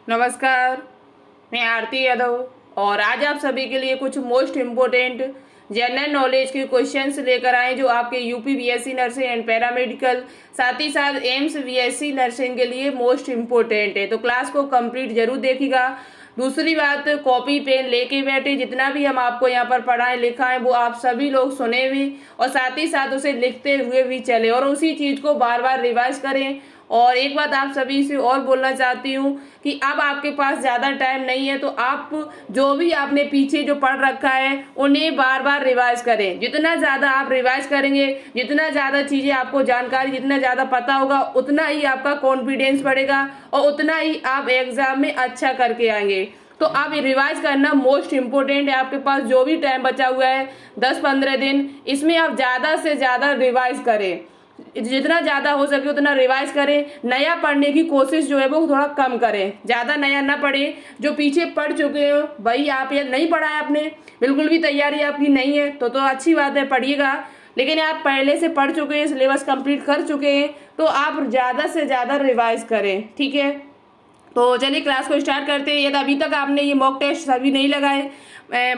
नमस्कार, मैं आरती यादव और आज आप सभी के लिए कुछ मोस्ट इम्पोर्टेंट जनरल नॉलेज के क्वेश्चंस लेकर आए जो आपके UP BSc nursing and paramedical साथ ही साथ एम्स बीएससी नर्सिंग के लिए मोस्ट इम्पोर्टेंट है। तो क्लास को कंप्लीट जरूर देखिएगा। दूसरी बात, कॉपी पेन लेके बैठे, जितना भी हम आपको यहाँ पर पढ़ाएं लिखाएं वो आप सभी लोग सुने भी और साथ ही साथ उसे लिखते हुए भी चले और उसी चीज़ को बार बार रिवाइज करें। और एक बात आप सभी से और बोलना चाहती हूँ कि अब आपके पास ज़्यादा टाइम नहीं है, तो आप जो भी आपने पीछे जो पढ़ रखा है उन्हें बार बार रिवाइज करें। जितना ज़्यादा आप रिवाइज करेंगे, जितना ज़्यादा चीज़ें आपको जानकारी जितना ज़्यादा पता होगा, उतना ही आपका कॉन्फिडेंस बढ़ेगा और उतना ही आप एग्ज़ाम में अच्छा करके आएंगे। तो आप रिवाइज करना मोस्ट इम्पोर्टेंट है। आपके पास जो भी टाइम बचा हुआ है 10-15 दिन, इसमें आप ज़्यादा से ज़्यादा रिवाइज करें। जितना ज़्यादा हो सके उतना रिवाइज करें। नया पढ़ने की कोशिश जो है वो थोड़ा कम करें, ज़्यादा नया ना पढ़े। जो पीछे पढ़ चुके हो भाई, आप ये नहीं पढ़ा है आपने, बिल्कुल भी तैयारी आपकी नहीं है तो अच्छी बात है, पढ़िएगा। लेकिन आप पहले से पढ़ चुके हैं, सिलेबस कंप्लीट कर चुके हैं, तो आप ज़्यादा से ज़्यादा रिवाइज करें, ठीक है। तो चलिए क्लास को स्टार्ट करते हैं। यदि अभी तक आपने ये मॉक टेस्ट सभी नहीं लगाए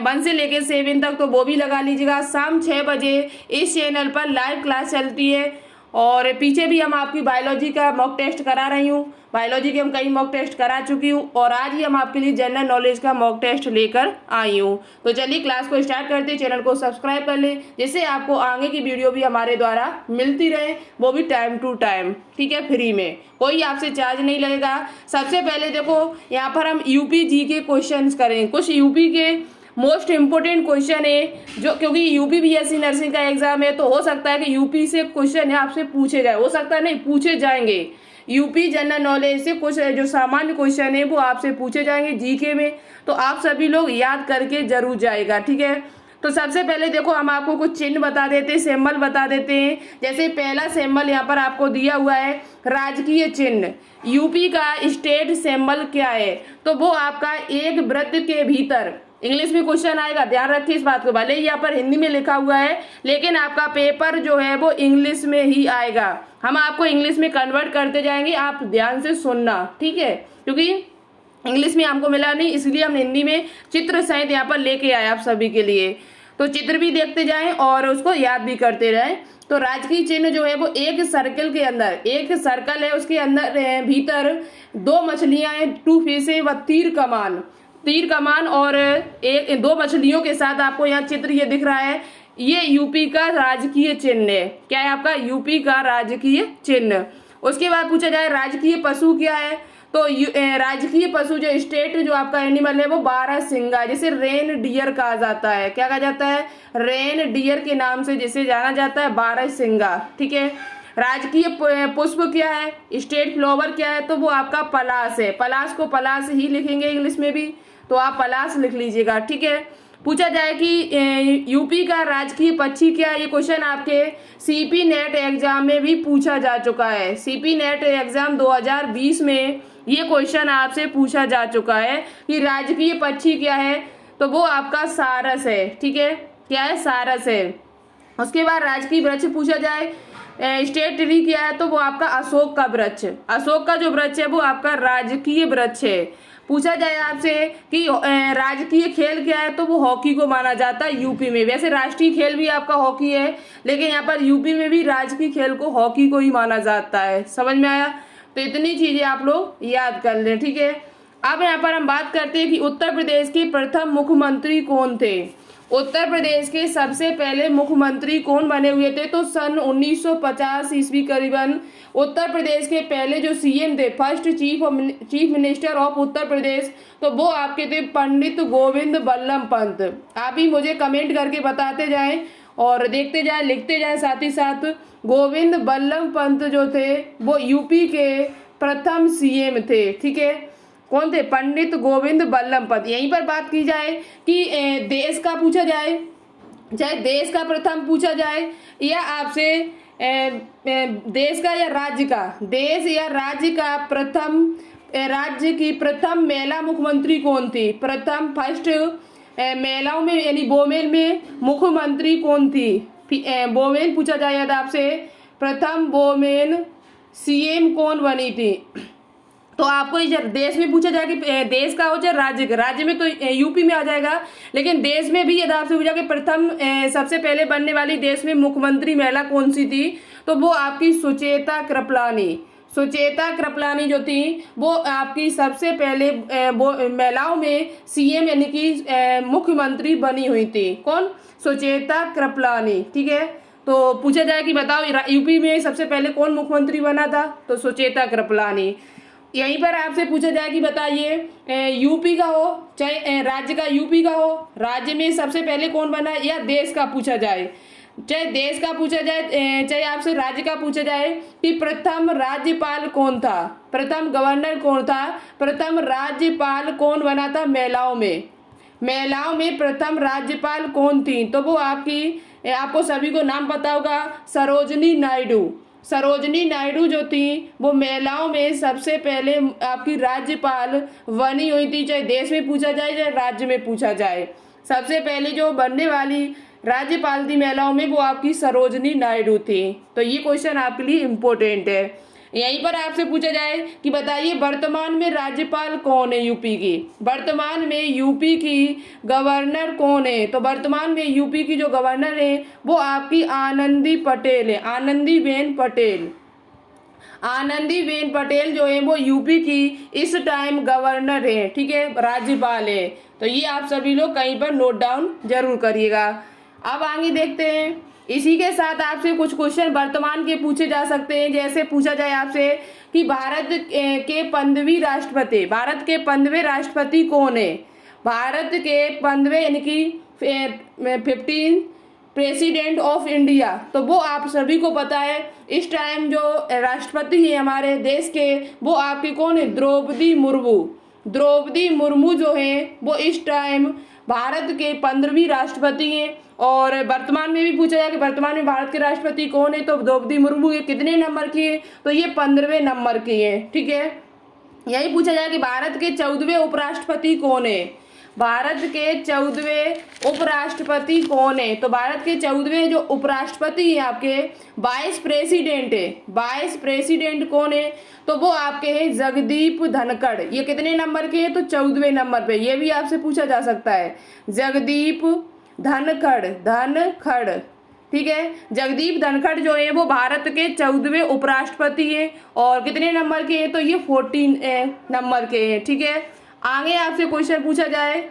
1 से लेकर 7 तक, तो वो भी लगा लीजिएगा। शाम 6 बजे इस चैनल पर लाइव क्लास चलती है और पीछे भी हम आपकी बायोलॉजी का मॉक टेस्ट करा रही हूँ। बायोलॉजी के हम कई मॉक टेस्ट करा चुकी हूँ और आज ही हम आपके लिए जनरल नॉलेज का मॉक टेस्ट लेकर आई हूँ। तो चलिए क्लास को स्टार्ट करते हैं। चैनल को सब्सक्राइब कर लें जिससे आपको आगे की वीडियो भी हमारे द्वारा मिलती रहे, वो भी टाइम टू टाइम, ठीक है, फ्री में, कोई आपसे चार्ज नहीं लगेगा। सबसे पहले देखो, यहाँ पर हम यूपी जी के क्वेश्चन करेंगे। कुछ यूपी के मोस्ट इम्पोर्टेंट क्वेश्चन है जो, क्योंकि यूपी बीएससी नर्सिंग का एग्जाम है तो हो सकता है कि यूपी से क्वेश्चन है आपसे पूछे जाए, हो सकता है नहीं पूछे जाएंगे। यूपी जनरल नॉलेज से कुछ जो सामान्य क्वेश्चन है वो आपसे पूछे जाएंगे जीके में, तो आप सभी लोग याद करके जरूर जाएगा, ठीक है। तो सबसे पहले देखो, हम आपको कुछ चिन्ह बता देते हैं, सिंबल बता देते हैं। जैसे पहला सिंबल यहाँ पर आपको दिया हुआ है राजकीय चिन्ह। यूपी का स्टेट सिंबल क्या है? तो वो आपका एक वृत्त के भीतर, इंग्लिश में क्वेश्चन आएगा, ध्यान रखिए इस बात को। भले ही यहाँ पर हिंदी में लिखा हुआ है लेकिन आपका पेपर जो है वो इंग्लिश में ही आएगा। हम आपको इंग्लिश में कन्वर्ट करते जाएंगे, आप ध्यान से सुनना, ठीक है, क्योंकि इंग्लिश में हमको मिला नहीं, इसलिए हम हिंदी में चित्र सहित यहाँ पर लेके आए आप सभी के लिए। तो चित्र भी देखते जाएं और उसको याद भी करते रहें। तो राजकीय चिन्ह जो है वो एक सर्कल के अंदर, एक सर्कल है उसके अंदर भीतर 2 मछलियां हैं, 2 फिश है, व तीर कमान और एक 2 मछलियों के साथ आपको यहाँ चित्र ये दिख रहा है। ये यूपी का राजकीय चिन्ह है। क्या है आपका? यूपी का राजकीय चिन्ह। उसके बाद पूछा जाए राजकीय पशु क्या है? तो राजकीय पशु जो स्टेट जो आपका एनिमल है वो 12 सिंगा, जिसे रेन डियर कहा जाता है। क्या कहा जाता है? रेन डियर के नाम से जिसे जाना जाता है, 12 सिंगा, ठीक है। राजकीय पुष्प क्या है? स्टेट फ्लावर क्या है? तो वो आपका पलाश है। पलाश को पलाश ही लिखेंगे इंग्लिश में भी, तो आप पलाश लिख लीजिएगा, ठीक है। पूछा जाए कि यूपी का राजकीय पक्षी क्या है? ये क्वेश्चन आपके सीपी नेट एग्जाम में भी पूछा जा चुका है। सीपी नेट एग्जाम 2020 में ये क्वेश्चन आपसे पूछा जा चुका है कि राजकीय पक्षी क्या है? तो वो आपका सारस है, ठीक है। क्या है? सारस है। उसके बाद राजकीय वृक्ष पूछा जाए, स्टेट ट्री क्या है? तो वो आपका अशोक का वृक्ष, अशोक का जो वृक्ष है वो आपका राजकीय वृक्ष है। पूछा जाए आपसे कि राजकीय खेल क्या है? तो वो हॉकी को माना जाता है यूपी में। वैसे राष्ट्रीय खेल भी आपका हॉकी है, लेकिन यहाँ पर यूपी में भी राजकीय खेल को हॉकी को ही माना जाता है। समझ में आया? तो इतनी चीजें आप लोग याद कर लें, ठीक है। अब यहाँ पर हम बात करते हैं कि उत्तर प्रदेश के प्रथम मुख्यमंत्री कौन थे। उत्तर प्रदेश के सबसे पहले मुख्यमंत्री कौन बने हुए थे? तो सन 1950 ईस्वी करीबन उत्तर प्रदेश के पहले जो सीएम थे, first chief minister of Uttar Pradesh, तो वो आपके थे पंडित गोविंद बल्लभ पंत। आप भी मुझे कमेंट करके बताते जाएं और देखते जाएं, लिखते जाएं साथ ही साथ। गोविंद बल्लभ पंत जो थे वो यूपी के प्रथम सीएम थे, ठीक है। कौन थे? पंडित गोविंद बल्लभ पंत। यहीं पर बात की जाए कि देश का पूछा जाए, चाहे देश का प्रथम पूछा जाए या आपसे देश का या राज्य का, देश या राज्य का प्रथम, राज्य की प्रथम महिला मुख्यमंत्री कौन थी? प्रथम फर्स्ट महिलाओं में यानी वोमेन में मुख्यमंत्री कौन थी? वोमेन पूछा जाए यदि आपसे, प्रथम वोमेन सीएम कौन बनी थी? तो आपको ये देश में पूछा जाए कि देश का हो चाहे राज्य का, राज्य में तो यूपी में आ जाएगा, लेकिन देश में भी यदि आपसे पूछा कि प्रथम सबसे पहले बनने वाली देश में मुख्यमंत्री महिला कौन सी थी, तो वो आपकी सुचेता कृपलानी। सुचेता कृपलानी जो थी वो आपकी सबसे पहले वो महिलाओं में सीएम यानी कि मुख्यमंत्री बनी हुई थी। कौन? सुचेता कृपलानी। ठीक है, तो पूछा जाए कि बताओ यूपी में सबसे पहले कौन मुख्यमंत्री बना था, तो सुचेता कृपलानी। यहीं पर आपसे पूछा जाए कि बताइए यूपी का हो चाहे राज्य का, यूपी का हो, राज्य में सबसे पहले कौन बना, या देश का पूछा जाए, चाहे देश का पूछा जाए चाहे आपसे राज्य का पूछा जाए कि प्रथम राज्यपाल कौन था, प्रथम गवर्नर कौन था, प्रथम राज्यपाल कौन बना था महिलाओं में, महिलाओं में प्रथम राज्यपाल कौन थी, तो वो आपको सभी को नाम पता होगा, सरोजनी नायडू। सरोजनी नायडू जो थी वो महिलाओं में सबसे पहले आपकी राज्यपाल बनी हुई थी, चाहे देश में पूछा जाए चाहे राज्य में पूछा जाए। सबसे पहले जो बनने वाली राज्यपाल थी महिलाओं में वो आपकी सरोजनी नायडू थी। तो ये क्वेश्चन आपके लिए इम्पोर्टेंट है। यहीं पर आपसे पूछा जाए कि बताइए वर्तमान में राज्यपाल कौन है यूपी की, वर्तमान में यूपी की गवर्नर कौन है, तो वर्तमान में यूपी की जो गवर्नर है वो आपकी आनंदी पटेल है, आनंदीबेन पटेल। आनंदीबेन पटेल जो है वो यूपी की इस टाइम गवर्नर है। ठीक है, राज्यपाल है। तो ये आप सभी लोग कहीं पर नोट डाउन जरूर करिएगा। अब आगे देखते हैं, इसी के साथ आपसे कुछ क्वेश्चन वर्तमान के पूछे जा सकते हैं। जैसे पूछा जाए आपसे कि भारत के 15वीं राष्ट्रपति, भारत के 15वें राष्ट्रपति कौन है, भारत के 15वें यानी कि 15 प्रेसिडेंट ऑफ इंडिया, तो वो आप सभी को पता है इस टाइम जो राष्ट्रपति है हमारे देश के वो आपकी कौन है, द्रौपदी मुर्मू। द्रौपदी मुर्मू जो है वो इस टाइम भारत के 15वीं राष्ट्रपति हैं। और वर्तमान में भी पूछा जाए कि वर्तमान में भारत के राष्ट्रपति कौन है, तो द्रौपदी मुर्मू ये कितने नंबर की है, तो ये 15वें नंबर की है। ठीक है, यही पूछा जाए कि भारत के 14वें उपराष्ट्रपति कौन है, भारत के 14वें उपराष्ट्रपति कौन है, तो भारत के 14वें जो उपराष्ट्रपति हैं आपके वाइस प्रेसिडेंट है, वाइस प्रेसिडेंट कौन है, तो वो आपके हैं जगदीप धनखड़। ये कितने नंबर के हैं, तो 14वें नंबर पे। ये भी आपसे पूछा जा सकता है, जगदीप धनखड़। ठीक है, जगदीप धनखड़ जो है वो भारत के 14वें उपराष्ट्रपति हैं और कितने नंबर के हैं, तो ये 14 नंबर के हैं। ठीक है, आगे आपसे क्वेश्चन पूछा जाए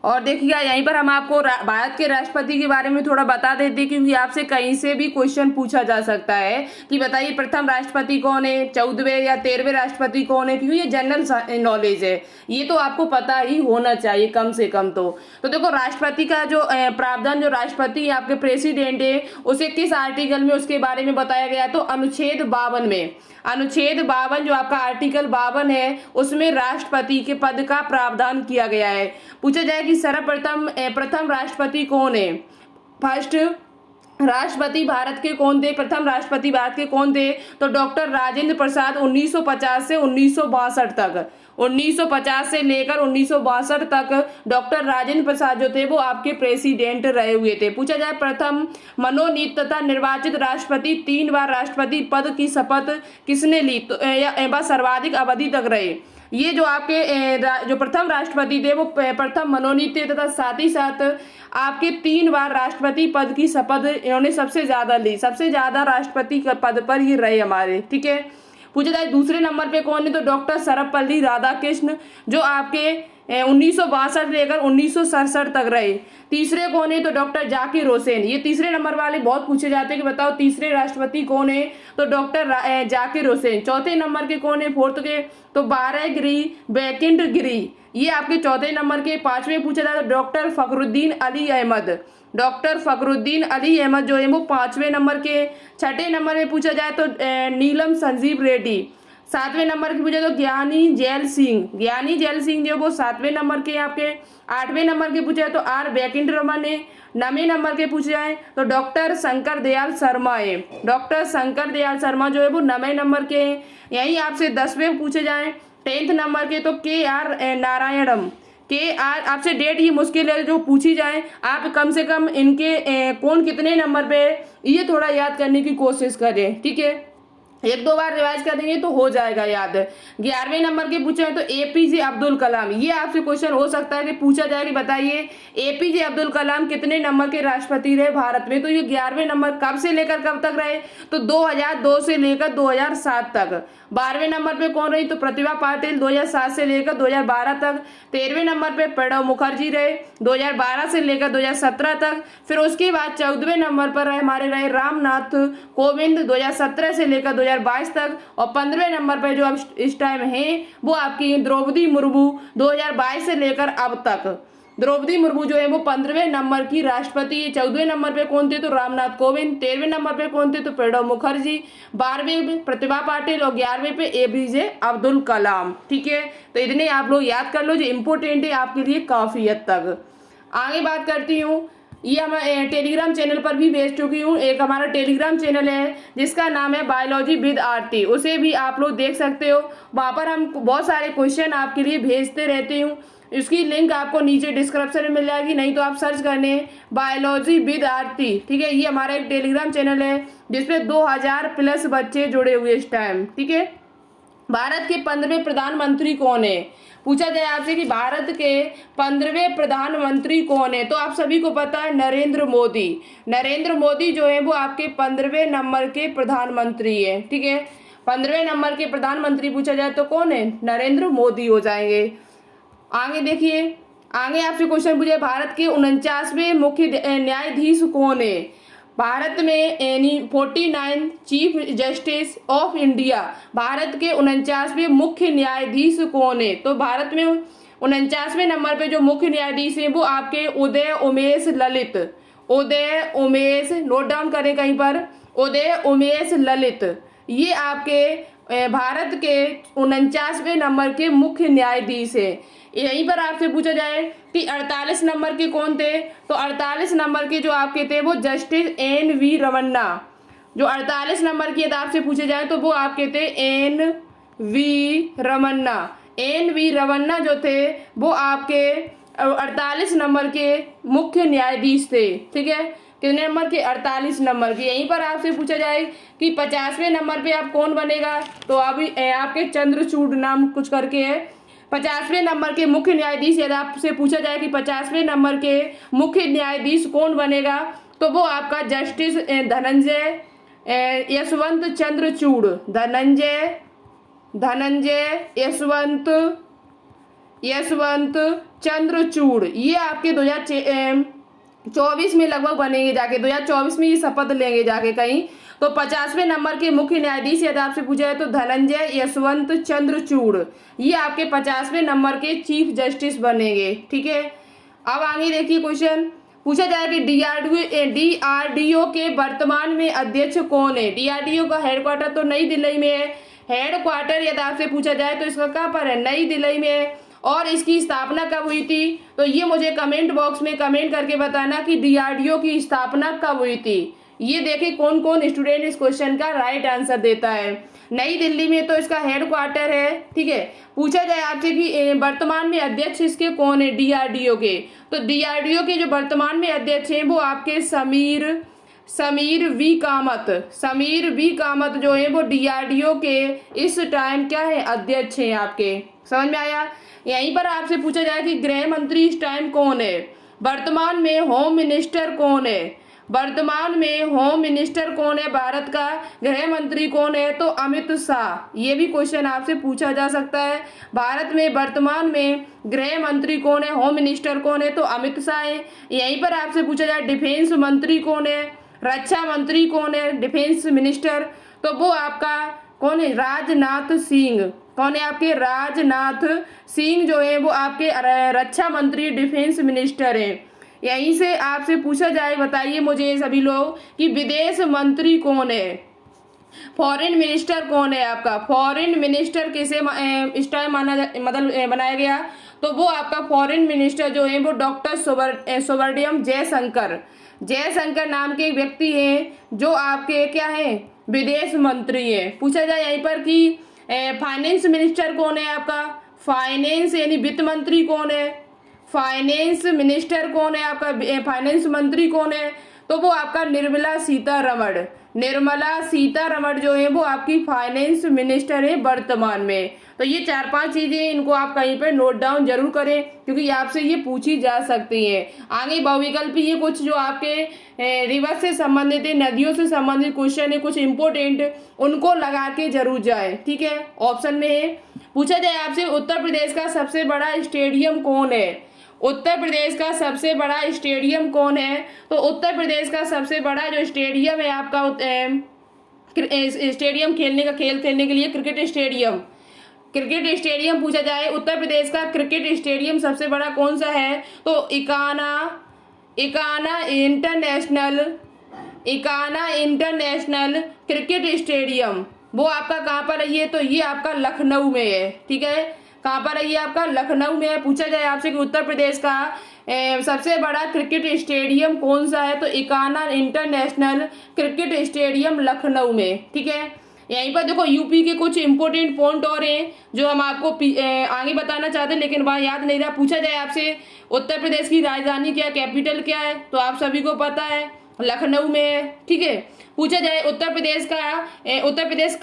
और देखिएगा यहीं पर हम आपको भारत के राष्ट्रपति के बारे में थोड़ा बता देते हैं, क्योंकि आपसे कहीं से भी क्वेश्चन पूछा जा सकता है कि बताइए प्रथम राष्ट्रपति कौन है, 14वें या 13वें राष्ट्रपति कौन है, क्योंकि ये जनरल नॉलेज है, ये तो आपको पता ही होना चाहिए कम से कम। तो देखो राष्ट्रपति का जो प्रावधान, जो राष्ट्रपति आपके प्रेसिडेंट है उसे किस आर्टिकल में उसके बारे में बताया गया, तो अनुच्छेद 52 में। अनुच्छेद 52 जो आपका आर्टिकल 52 है उसमें राष्ट्रपति के पद का प्रावधान किया गया है। पूछा जाए कि सर्वप्रथम प्रथम राष्ट्रपति कौन है, फर्स्ट राष्ट्रपति भारत के कौन थे, प्रथम राष्ट्रपति भारत के कौन थे, तो डॉक्टर राजेंद्र प्रसाद 1950 से 1962 तक, 1950 से लेकर 1962 तक डॉक्टर राजेंद्र प्रसाद जो थे वो आपके प्रेसिडेंट रहे हुए थे। पूछा जाए प्रथम मनोनीत तथा निर्वाचित राष्ट्रपति 3 बार राष्ट्रपति पद की शपथ किसने ली, तो या सर्वाधिक अवधि तक रहे। ये जो आपके जो प्रथम राष्ट्रपति थे वो प्रथम मनोनीत थे तथा साथ ही साथ आपके 3 बार राष्ट्रपति पद की शपथ इन्होंने सबसे ज्यादा ली, सबसे ज्यादा राष्ट्रपति के पद पर ये रहे हमारे। ठीक है, पूछा जाए दूसरे नंबर पे कौन है, तो डॉक्टर सर्वपल्ली राधाकृष्ण जो आपके 1962 लेकर 1967 तक रहे। तीसरे कौन है, तो डॉक्टर जाकिर हुसैन। ये तीसरे नंबर वाले बहुत पूछे जाते हैं कि बताओ तीसरे राष्ट्रपति कौन है, तो डॉक्टर जाकिर हुसैन। चौथे नंबर के कौन है, फोर्थ के, तो बारागिरी बैकिंडगिरी, ये आपके चौथे नंबर के। पांचवें पूछा जाता है डॉक्टर फखरुद्दीन अली अहमद, डॉक्टर फखरुद्दीन अली अहमद जो है वो 5वें नंबर के। छठे नंबर में पूछा जाए तो नीलम संजीव रेड्डी। 7वें नंबर की पूछा तो ज्ञानी जैल सिंह, ज्ञानी जैल सिंह जो वो 7वें नंबर के आपके। 8वें नंबर के पूछा तो आर वेंकट रमन है। 9वें नंबर के पूछे जाए तो डॉक्टर शंकर दयाल शर्मा है, डॉक्टर शंकर दयाल शर्मा जो है वो 9वें नंबर के हैं। यही आपसे 10वें पूछे जाए 10th नंबर के तो के आर नारायणम, के आर। आपसे डेट ही मुश्किल है जो पूछी जाए, आप कम से कम इनके कौन कितने नंबर पे ये थोड़ा याद करने की कोशिश करें। ठीक है, एक दो बार रिवाइज कर देंगे तो हो जाएगा याद। 11वें नंबर के पूछे हैं तो एपीजे अब्दुल कलाम, ये आपसे क्वेश्चन हो सकता है कि पूछा जाए कि बताइए एपीजे अब्दुल कलाम कितने नंबर के राष्ट्रपति रहे भारत में। तो ये 11वें नंबर कब से लेकर कब तक रहे, तो 2002 से लेकर 2007 तक। 12वें नंबर पे कौन रही, तो प्रतिभा पाटिल 2007 से लेकर 2012 तक। 13वें नंबर पे प्रणब मुखर्जी रहे 2012 से लेकर 2017 तक। फिर उसके बाद 14वें नंबर पर हमारे रहे रामनाथ कोविंद 2017 से लेकर 2022 तक। और 15वें नंबर पर जो अब इस टाइम है वो आपकी द्रौपदी मुर्मू 2022 से लेकर अब तक। द्रौपदी मुर्मू जो है वो 15वें नंबर की राष्ट्रपति। 14वें नंबर पे कौन थे, तो रामनाथ कोविंद। 13वें नंबर पे कौन थे, तो प्रणब मुखर्जी। 12वें पे प्रतिभा पाटिल और 11वें पे एपीजे अब्दुल कलाम। ठीक है, तो इतने आप लोग याद कर लो जो इम्पोर्टेंट है आपके लिए काफी हद तक। आगे बात करती हूँ, ये हम टेलीग्राम चैनल पर भी भेज चुकी हूँ। एक हमारा टेलीग्राम चैनल है जिसका नाम है बायोलॉजी विद आरती, उसे भी आप लोग देख सकते हो। वहाँ पर हम बहुत सारे क्वेश्चन आपके लिए भेजते रहते हूँ। इसकी लिंक आपको नीचे डिस्क्रिप्शन में मिल जाएगी, नहीं तो आप सर्च करने बायोलॉजी विद आरती। ठीक है, ये हमारा एक टेलीग्राम चैनल है जिसपे 2000 प्लस बच्चे जुड़े हुए इस टाइम। ठीक है, भारत के 15वें प्रधानमंत्री कौन है, पूछा जाए आपसे कि भारत के 15वें प्रधानमंत्री कौन है, तो आप सभी को पता है नरेंद्र मोदी। नरेंद्र मोदी जो है वो आपके 15वें नंबर के प्रधानमंत्री है। ठीक है, 15वें नंबर के प्रधानमंत्री पूछा जाए तो कौन है, नरेंद्र मोदी हो जाएंगे। आगे देखिए, आगे आपसे क्वेश्चन पूछे भारत के 49वें मुख्य न्यायाधीश कौन है। भारत में 49 chief justice of India, Bharat के 49वें मुख्य न्यायाधीश कौन है, तो भारत में 49वें नंबर पे जो मुख्य न्यायाधीश है वो आपके उदय उमेश ललित। उदय उमेश, नोट डाउन करें कहीं पर, उदय उमेश ललित, ये आपके भारत के 49वें नंबर के मुख्य न्यायाधीश है। यहीं पर आपसे पूछा जाए कि 48 नंबर के कौन थे, तो 48 नंबर के जो आपके थे वो जस्टिस NV रमन्ना। जो 48 नंबर की आपसे पूछे जाए तो वो आपके थे NV रमन्ना। NV रमन्ना जो थे वो आपके 48 नंबर के मुख्य न्यायाधीश थे। ठीक है, कितने नंबर के, 48 नंबर की। यहीं पर आपसे पूछा जाए कि 50वें नंबर पे आप कौन बनेगा, तो अभी आपके चंद्रचूड़ नाम कुछ करके है। 50वें नंबर के मुख्य न्यायाधीश, यदि आपसे पूछा जाए कि 50वें नंबर के मुख्य न्यायाधीश कौन बनेगा, तो वो आपका जस्टिस धनंजय यशवंत चंद्रचूड़। धनंजय यशवंत चंद्रचूड़, ये आपके 2024 में लगभग बनेंगे जाके, 2024 में ये शपथ लेंगे जाके कहीं। तो 50वें नंबर के मुख्य न्यायाधीश यदि आपसे पूछा है तो धनंजय यशवंत चंद्रचूड़, ये आपके 50वें नंबर के चीफ जस्टिस बनेंगे। ठीक है, अब आगे देखिए क्वेश्चन पूछा जाए कि DRDO के वर्तमान में अध्यक्ष कौन है। DRDO का हेडक्वार्टर तो नई दिल्ली में है। हेडक्वार्टर यदि आपसे पूछा जाए तो इसका कहाँ पर है, नई दिल्ली में है। और इसकी स्थापना कब हुई थी, तो ये मुझे कमेंट बॉक्स में कमेंट करके बताना कि DRDO की स्थापना कब हुई थी। ये देखिए कौन कौन स्टूडेंट इस क्वेश्चन का राइट आंसर देता है। नई दिल्ली में तो इसका हेडक्वार्टर है। ठीक है, पूछा जाए आपसे कि वर्तमान में अध्यक्ष इसके कौन है DRDO के, तो DRDO के जो वर्तमान में अध्यक्ष हैं वो आपके समीर वी कामत जो है वो DRDO के इस टाइम क्या है, अध्यक्ष हैं आपके। समझ में आया। यहीं पर आपसे पूछा जाए कि गृह मंत्री इस टाइम कौन है, वर्तमान में होम मिनिस्टर कौन है। वर्तमान में होम मिनिस्टर कौन है भारत का, गृह मंत्री कौन है, तो अमित शाह। ये भी क्वेश्चन आपसे पूछा जा सकता है, भारत में वर्तमान में गृह मंत्री कौन है, होम मिनिस्टर कौन है, तो अमित शाह है। यहीं पर आपसे पूछा जाए डिफेंस मंत्री कौन है, रक्षा मंत्री कौन है, डिफेंस मिनिस्टर, तो वो आपका कौन है, राजनाथ सिंह। कौन है आपके, राजनाथ सिंह जो है वो आपके रक्षा मंत्री, डिफेंस मिनिस्टर है। यहीं से आपसे पूछा जाए, बताइए मुझे सभी लोग कि विदेश मंत्री कौन है, फॉरेन मिनिस्टर कौन है आपका। फॉरेन मिनिस्टर किसे इस टाइम मतलब बनाया गया, तो वो आपका फॉरेन मिनिस्टर जो है वो डॉक्टर सुब्रमण्यम जयशंकर नाम के एक व्यक्ति हैं जो आपके क्या है, विदेश मंत्री है। पूछा जाए यहीं पर कि फाइनेंस मिनिस्टर कौन है आपका, फाइनेंस यानी वित्त मंत्री कौन है, फाइनेंस मिनिस्टर कौन है आपका, फाइनेंस मंत्री कौन है, तो वो आपका निर्मला सीतारमण। निर्मला सीतारमण जो है वो आपकी फाइनेंस मिनिस्टर है वर्तमान में। तो ये 4-5 चीजें, इनको आप कहीं पर नोट डाउन जरूर करें क्योंकि आपसे ये पूछी जा सकती है। आगे बहुविकल्पी ये कुछ जो आपके रिवर से संबंधित है, नदियों से संबंधित क्वेश्चन है, कुछ इंपोर्टेंट, उनको लगा के जरूर जाए। ठीक है, ऑप्शन में है पूछा जाए आपसे उत्तर प्रदेश का सबसे बड़ा स्टेडियम कौन है। उत्तर प्रदेश का सबसे बड़ा स्टेडियम कौन है? तो उत्तर प्रदेश का सबसे बड़ा जो स्टेडियम है आपका स्टेडियम खेल खेलने के लिए क्रिकेट स्टेडियम पूछा जाए उत्तर प्रदेश का क्रिकेट स्टेडियम सबसे बड़ा कौन सा है? तो इकाना इंटरनेशनल क्रिकेट स्टेडियम, वो आपका कहाँ पर है? ये तो ये आपका लखनऊ में है। ठीक है, कहाँ पर है? ये आपका लखनऊ में है। पूछा जाए आपसे कि उत्तर प्रदेश का सबसे बड़ा क्रिकेट स्टेडियम कौन सा है? तो Ekana international cricket stadium Lucknow में। ठीक है, यहीं पर देखो यूपी के कुछ इंपोर्टेंट पॉइंट और हैं जो हम आपको आगे बताना चाहते हैं लेकिन वहाँ याद नहीं रहा। पूछा जाए आपसे उत्तर प्रदेश की राजधानी क्या, कैपिटल क्या है? तो आप सभी को पता है लखनऊ में है। ठीक है, पूछा जाए उत्तर प्रदेश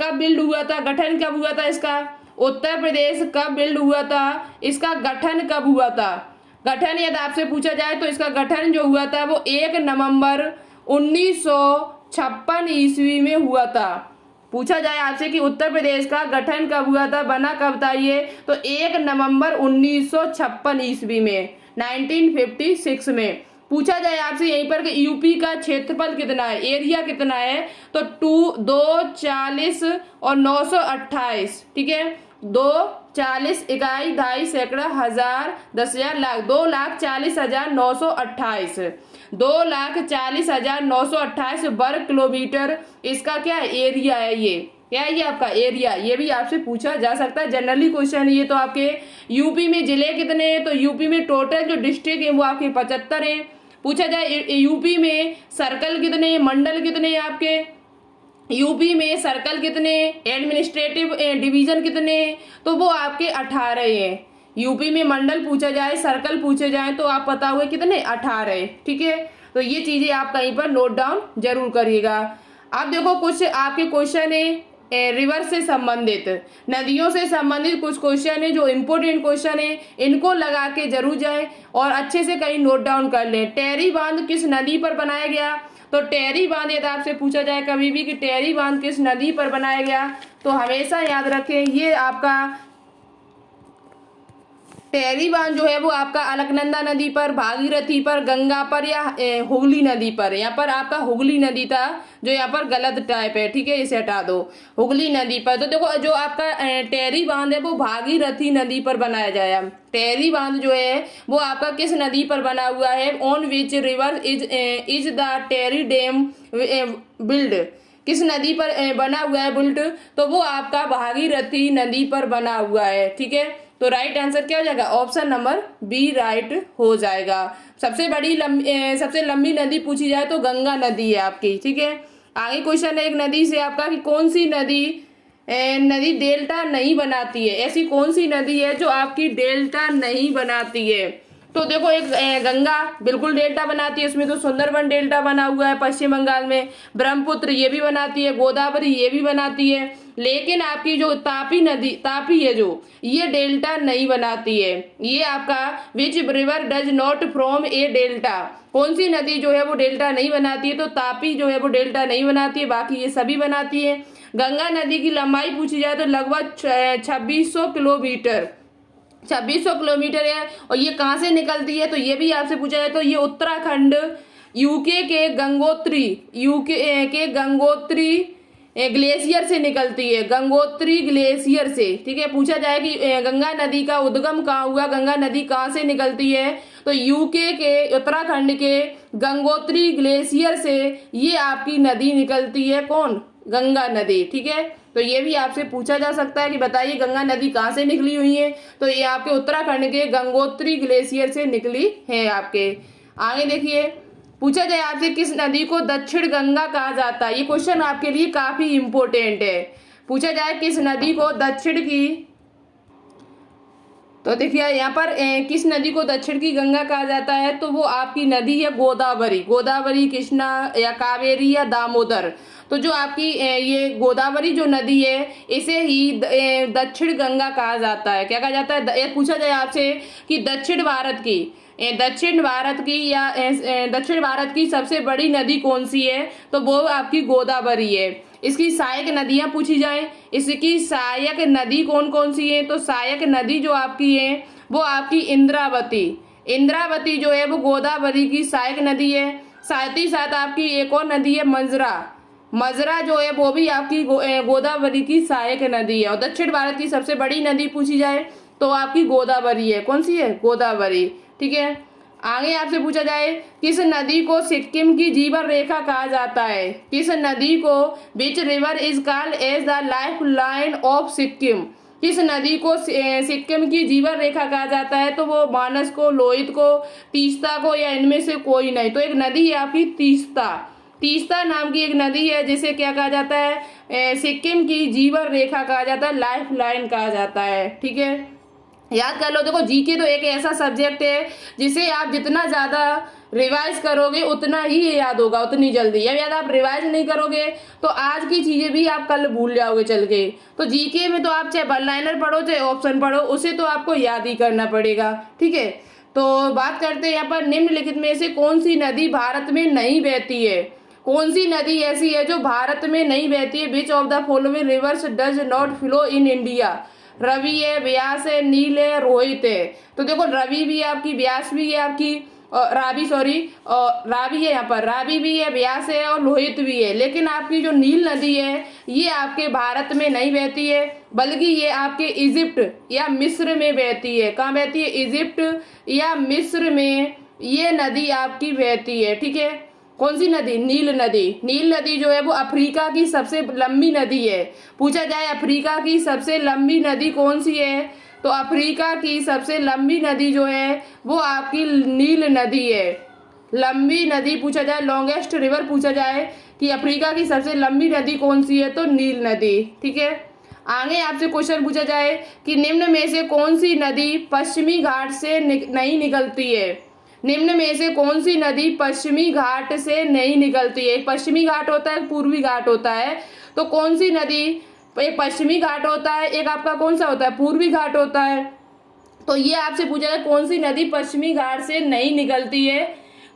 कब बिल्ड हुआ था, गठन कब हुआ था इसका? उत्तर प्रदेश कब बिल्ड हुआ था, इसका गठन कब हुआ था? गठन यदि आपसे पूछा जाए तो इसका गठन जो हुआ था वो 1 नवंबर 1956 ईस्वी में हुआ था। पूछा जाए आपसे कि उत्तर प्रदेश का गठन कब हुआ था, बना कब था ये? तो 1 नवंबर 1956 ईस्वी में, 1956 में। पूछा जाए आपसे यहीं पर कि यूपी का क्षेत्रफल कितना है, एरिया कितना है? तो 240 और 928। ठीक है, 240 इकाई, 2.5 सैकड़ा, हजार, 10,000, लाख, 2,40,928, 2,40,928 वर्ग किलोमीटर इसका क्या एरिया है? ये क्या है? ये आपका एरिया, ये भी आपसे पूछा जा सकता है, जनरली क्वेश्चन ये। तो आपके यूपी में जिले कितने हैं? तो यूपी में टोटल जो डिस्ट्रिक्ट है वो आपके 75 हैं। पूछा जाए यूपी में सर्कल कितने, मंडल कितने आपके? यूपी में सर्कल कितने, एडमिनिस्ट्रेटिव डिवीजन कितने? तो वो आपके 18 हैं। यूपी में मंडल पूछा जाए, सर्कल पूछे जाए तो आप पता हुए कितने, 18। ठीक है, तो ये चीजें आप कहीं पर नोट डाउन जरूर करिएगा। अब देखो कुछ आपके क्वेश्चन है रिवर से संबंधित, नदियों से संबंधित कुछ क्वेश्चन है जो इम्पोर्टेंट क्वेश्चन है, इनको लगा के जरूर जाएं और अच्छे से कहीं नोट डाउन कर लें। टेरी बांध किस नदी पर बनाया गया? तो टेरी बांध यदि आपसे पूछा जाए कभी भी कि टेरी बांध किस नदी पर बनाया गया, तो हमेशा याद रखें ये आपका टेरी बांध जो है वो आपका अलकनंदा नदी पर, भागीरथी पर, गंगा पर या हुगली नदी पर। यहाँ पर आपका हुगली नदी था जो यहाँ पर गलत टाइप है। ठीक है, इसे हटा दो, हुगली नदी पर। तो देखो जो आपका टेरी बांध है वो भागीरथी नदी पर बनाया जाया। टेरी बांध जो है वो आपका किस नदी पर बना हुआ है? On which river is the Tehri dam build, किस नदी पर बना हुआ है बिल्ड? तो वो आपका भागीरथी नदी पर बना हुआ है। ठीक है, तो राइट आंसर क्या हो जाएगा? ऑप्शन नंबर बी राइट हो जाएगा। सबसे लंबी नदी पूछी जाए तो गंगा नदी है आपकी। ठीक है, आगे क्वेश्चन है एक नदी से आपका कि कौन सी नदी डेल्टा नहीं बनाती है? ऐसी कौन सी नदी है जो आपकी डेल्टा नहीं बनाती है? तो देखो एक गंगा बिल्कुल डेल्टा बनाती है, इसमें तो सुंदरबन डेल्टा बना हुआ है पश्चिम बंगाल में, ब्रह्मपुत्र ये भी बनाती है, गोदावरी ये भी बनाती है, लेकिन आपकी जो तापी है जो ये डेल्टा नहीं बनाती है। ये आपका which river does not from A delta, कौन सी नदी जो है वो डेल्टा नहीं बनाती है? तो तापी जो है वो डेल्टा नहीं बनाती है, बाकी ये सभी बनाती है। गंगा नदी की लंबाई पूछी जाए तो लगभग 2600 किलोमीटर, 2600 किलोमीटर है। और ये कहाँ से निकलती है? तो ये भी आपसे पूछा जाए तो ये उत्तराखंड यूके के गंगोत्री ग्लेशियर से निकलती है, गंगोत्री ग्लेशियर से। ठीक है, पूछा जाए कि गंगा नदी का उद्गम कहाँ हुआ, गंगा नदी कहाँ से निकलती है? तो यूके के उत्तराखंड के गंगोत्री ग्लेशियर से ये आपकी नदी निकलती है। कौन? गंगा नदी। ठीक है, तो ये भी आपसे पूछा जा सकता है कि बताइए गंगा नदी कहाँ से निकली हुई है? तो ये आपके उत्तराखंड के गंगोत्री ग्लेशियर से निकली है आपके। आगे देखिए, पूछा जाए आपसे किस नदी को दक्षिण गंगा कहा जाता है? ये क्वेश्चन आपके लिए काफी इंपोर्टेंट है। पूछा जाए किस नदी को दक्षिण की, तो देखिए यहाँ पर किस नदी को दक्षिण की गंगा कहा जाता है? तो वो आपकी नदी है गोदावरी, कृष्णा या कावेरी या दामोदर। तो जो आपकी ये गोदावरी जो नदी है इसे ही दक्षिण गंगा कहा जाता है। क्या कहा जाता है? ये पूछा जाए आपसे कि दक्षिण भारत की सबसे बड़ी नदी कौन सी है, तो वो आपकी गोदावरी है। इसकी सहायक नदियां पूछी जाए, इसकी सहायक नदी कौन कौन सी है, तो सहायक नदी जो आपकी है वो आपकी इंद्रावती जो है वो गोदावरी की सहायक नदी है। साथ ही साथ आपकी एक और नदी है मजरा जो है वो भी आपकी गोदावरी की सहायक नदी है। और दक्षिण भारत की सबसे बड़ी नदी पूछी जाए तो आपकी गोदावरी है। कौन सी है? गोदावरी। ठीक है, आगे आपसे पूछा जाए किस नदी को सिक्किम की जीवन रेखा कहा जाता है? किस नदी को which river is called as the life line of Sikkim? किस नदी को सिक्किम की जीवन रेखा कहा जाता है? तो वो मानस को, लोहित को, तीस्ता को, या इनमें से कोई नहीं। तो एक नदी है आपकी तीस्ता नाम की एक नदी है जिसे क्या कहा जाता है? सिक्किम की जीवन रेखा कहा जाता है, लाइफ लाइन कहा जाता है। ठीक है, याद कर लो। देखो जीके तो एक ऐसा सब्जेक्ट है जिसे आप जितना ज्यादा रिवाइज करोगे उतना ही ये याद होगा, उतनी जल्दी। अब याद आप रिवाइज नहीं करोगे तो आज की चीजें भी आप कल भूल जाओगे चल के। तो जीके में तो आप चाहे वन लाइनर पढ़ो चाहे ऑप्शन पढ़ो, उसे तो आपको याद ही करना पड़ेगा। ठीक है, तो बात करते हैं यहाँ पर निम्नलिखित में से कौन सी नदी भारत में नहीं बहती है? कौन सी नदी ऐसी है जो भारत में नहीं बहती है? Which of the following rivers does not flow in India? Ravi है, व्यास है, नील है, रोहित है। तो देखो रवि भी है आपकी, व्यास भी है आपकी, रावी है, यहाँ पर रावी भी है, व्यास है और लोहित भी है। लेकिन आपकी जो नील नदी है ये आपके भारत में नहीं बहती है, बल्कि ये आपके इजिप्ट या मिस्र में बहती है। कहाँ बहती है? इजिप्ट या मिस्र में ये नदी आपकी बहती है। ठीक है, कौन सी नदी? नील नदी जो है वो अफ्रीका की सबसे लंबी नदी है। पूछा जाए अफ्रीका की सबसे लंबी नदी कौन सी है, तो अफ्रीका की सबसे लंबी नदी जो है वो आपकी नील नदी है। लंबी नदी पूछा जाए, लॉन्गेस्ट रिवर पूछा जाए कि अफ्रीका की सबसे लंबी नदी कौन सी है, तो नील नदी। ठीक है, आगे आपसे क्वेश्चन पूछा जाए कि निम्न में से कौन सी नदी पश्चिमी घाट से नहीं निकलती है? निम्न में से कौन सी नदी पश्चिमी घाट से नहीं निकलती है? पश्चिमी घाट होता है, पूर्वी घाट होता है। तो कौन सी नदी? एक पश्चिमी घाट होता है, एक आपका कौन सा होता है? पूर्वी घाट होता है। तो ये आपसे पूछा जाए कौन सी नदी पश्चिमी घाट से नहीं निकलती है,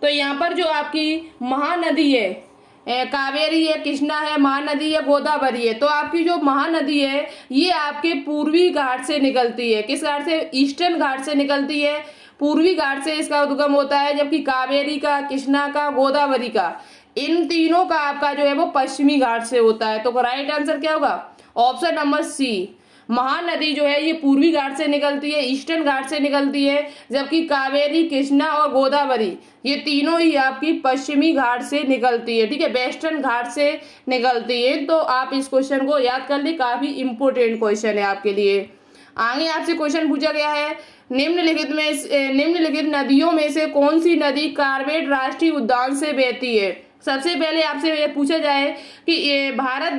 तो यहाँ पर जो आपकी महानदी है कावेरी है, कृष्णा है, महानदी है, गोदावरी है। तो आपकी जो महानदी है ये आपके पूर्वी घाट से निकलती है। किस घाट से? ईस्टर्न घाट से निकलती है, पूर्वी घाट से इसका उद्गम होता है। जबकि कावेरी का, कृष्णा का, गोदावरी का, इन तीनों का आपका जो है वो पश्चिमी घाट से होता है। तो राइट आंसर क्या होगा? Option number C. महानदी जो है ये पूर्वी घाट से निकलती है, ईस्टर्न घाट से निकलती है, जबकि कावेरी, कृष्णा और गोदावरी ये तीनों ही आपकी पश्चिमी घाट से निकलती है। ठीक है, वेस्टर्न घाट से निकलती है। तो आप इस क्वेश्चन को याद कर ली, काफी इंपोर्टेंट क्वेश्चन है आपके लिए। आगे आपसे क्वेश्चन पूछा गया है निम्नलिखित नदियों में से कौन सी नदी कार्बेट राष्ट्रीय उद्यान से बहती है? सबसे पहले आपसे ये पूछा जाए कि ये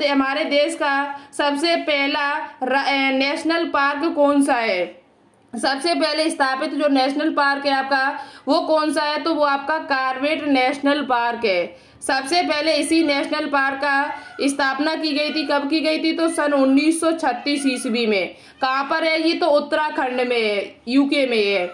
हमारे देश का सबसे पहला नेशनल पार्क कौन सा है? सबसे पहले स्थापित जो नेशनल पार्क है आपका वो कौन सा है? तो वो आपका कार्बेट नेशनल पार्क है। सबसे पहले इसी नेशनल पार्क का स्थापना की गई थी। कब की गई थी? तो सन 1936 ईस्वी में। कहाँ पर है ये? तो उत्तराखंड में है, यूके में है।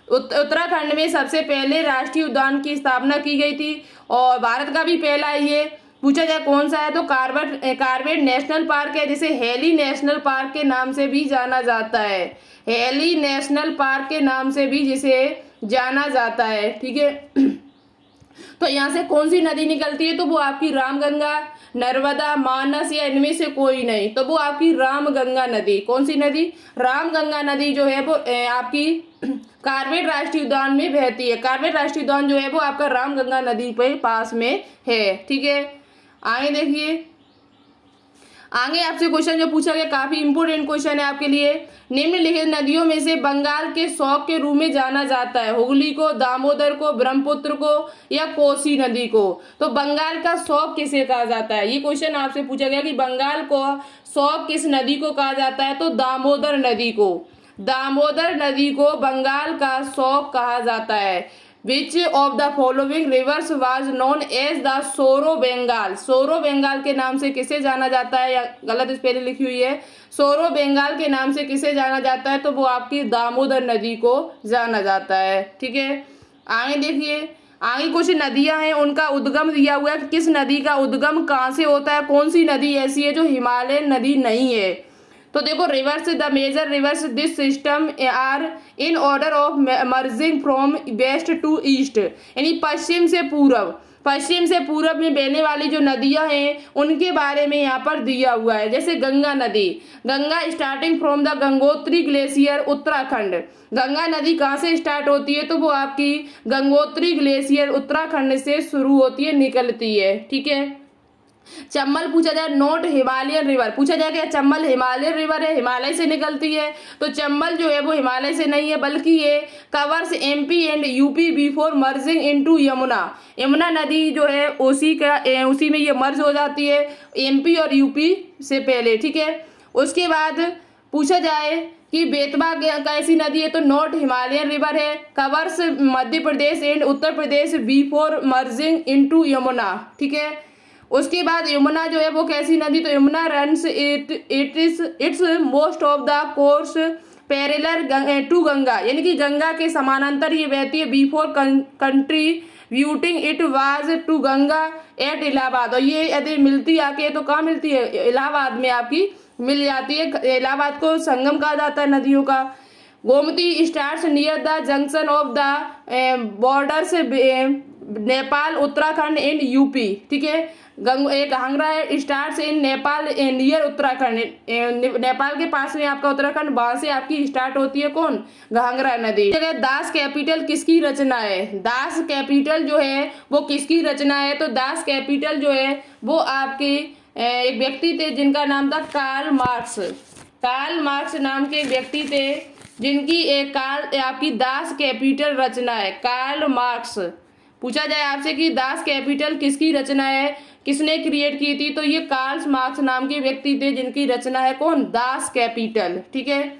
उत्तराखंड में सबसे पहले राष्ट्रीय उद्यान की स्थापना की गई थी और भारत का भी पहला ये पूछा जाए कौन सा है, तो कार्बेट नेशनल पार्क है, जिसे हेली नेशनल पार्क के नाम से भी जाना जाता है। हेली नेशनल पार्क के नाम से भी जिसे जाना जाता है। ठीक है, तो यहाँ से कौन सी नदी निकलती है? तो वो आपकी रामगंगा, नर्मदा, मानस या इनमें से कोई नहीं। तो वो आपकी रामगंगा नदी। कौन सी नदी? रामगंगा नदी जो है वो आपकी कार्बेट राष्ट्रीय उद्यान में बहती है। कार्बेट राष्ट्रीय उद्यान जो है वो आपका रामगंगा नदी पे पास में है। ठीक है, आगे देखिए, आगे आपसे क्वेश्चन जो पूछा गया काफी इंपोर्टेंट क्वेश्चन है आपके लिए। निम्नलिखित नदियों में से बंगाल के शौक के रूप में जाना जाता है? हुगली को, दामोदर को, ब्रह्मपुत्र को या कोसी नदी को? तो बंगाल का शौक किसे कहा जाता है? ये क्वेश्चन आपसे पूछा गया कि बंगाल को शौक किस नदी को कहा जाता है? तो दामोदर नदी को। दामोदर नदी को बंगाल का शौक कहा जाता है। Which of the following rivers was known as the sorrow Bengal. सोरो बंगाल के नाम से किसे जाना जाता है, या गलत स्पेलिंग लिखी हुई है, सोरो बंगाल के नाम से किसे जाना जाता है, तो वो आपकी दामोदर नदी को जाना जाता है। ठीक है, आगे देखिए, आगे कुछ नदियां हैं, उनका उद्गम दिया हुआ है कि किस नदी का उद्गम कहाँ से होता है, कौन सी नदी ऐसी है जो हिमालयन नदी नहीं है। तो देखो, rivers the major rivers this system are in order of merging from west to east, यानी पश्चिम से पूर्व, पश्चिम से पूर्व में बहने वाली जो नदियां हैं उनके बारे में यहाँ पर दिया हुआ है। जैसे गंगा नदी, Ganga starting from the Gangotri glacier Uttarakhand. Ganga नदी कहाँ से स्टार्ट होती है, तो वो आपकी गंगोत्री ग्लेशियर उत्तराखंड से शुरू होती है, निकलती है। ठीक है, चंबल पूछा जाए, नोट हिमालयन रिवर, पूछा जाए कि चंबल हिमालयन रिवर है, हिमालय से निकलती है, तो चंबल जो है वो हिमालय से नहीं है, बल्कि ये covers MP and UP before merging into Yamuna. Yamuna नदी जो है उसी में ये मर्ज हो जाती है, एमपी और यूपी से पहले। ठीक है, उसके बाद पूछा जाए कि बेतवा कैसी नदी है, तो नॉर्थ हिमालयन रिवर है, covers Madhya Pradesh and Uttar Pradesh before merging into Yamuna. ठीक है, उसके बाद यमुना जो है वो कैसी नदी, तो Yamuna runs its most of the course parallel to Ganga, यानी कि गंगा के समानांतर ये बहती है, before contributing it was to Ganga at Allahabad. और ये यदि मिलती आके तो कहाँ मिलती है, इलाहाबाद में आपकी मिल जाती है, इलाहाबाद को संगम कहा जाता है नदियों का। Gomti starts near the junction of the borders Nepal Uttarakhand and UP. ठीक है, एक घाघरा है, starts in Nepal near Uttarakhand, Nepal के पास में आपका उत्तराखंड, वहां से आपकी स्टार्ट होती है कौन, घाघरा नदी। दास कैपिटल किसकी रचना है, दास कैपिटल जो है वो किसकी रचना है, तो दास कैपिटल जो है वो आपके एक व्यक्ति थे जिनका नाम था कार्ल मार्क्स। कार्ल मार्क्स नाम के व्यक्ति थे जिनकी एक आपकी दास कैपिटल रचना है, कार्ल मार्क्स। पूछा जाए आपसे कि दास कैपिटल किसकी रचना है, किसने क्रिएट की थी, तो ये कार्ल मार्क्स नाम के व्यक्ति थे जिनकी रचना है कौन, दास कैपिटल। ठीक है,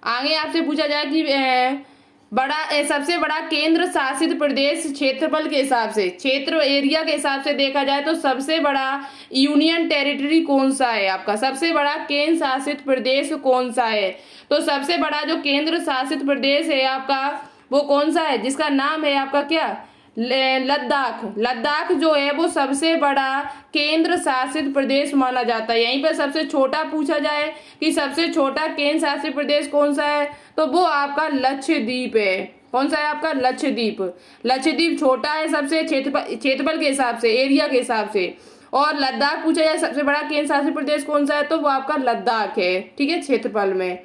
आगे आपसे पूछा जाए कि सबसे बड़ा केंद्र शासित प्रदेश क्षेत्रफल के हिसाब से, क्षेत्र एरिया के हिसाब से देखा जाए तो सबसे बड़ा यूनियन टेरिटरी कौन सा है आपका, सबसे बड़ा केंद्र शासित प्रदेश कौन सा है, तो सबसे बड़ा जो केंद्र शासित प्रदेश है आपका वो कौन सा है, जिसका नाम है आपका क्या, लद्दाख। लद्दाख जो है वो सबसे बड़ा केंद्र शासित प्रदेश माना जाता है। यहीं पर सबसे छोटा पूछा जाए कि सबसे छोटा केंद्र शासित प्रदेश कौन सा है, तो वो आपका लक्षद्वीप है। कौन सा है आपका, लक्षद्वीप। लक्षद्वीप छोटा है सबसे क्षेत्रफल के हिसाब से, एरिया के हिसाब से। और लद्दाख पूछा जाए सबसे बड़ा केंद्र शासित प्रदेश कौन सा है, तो वो आपका लद्दाख है। ठीक है, क्षेत्रफल में।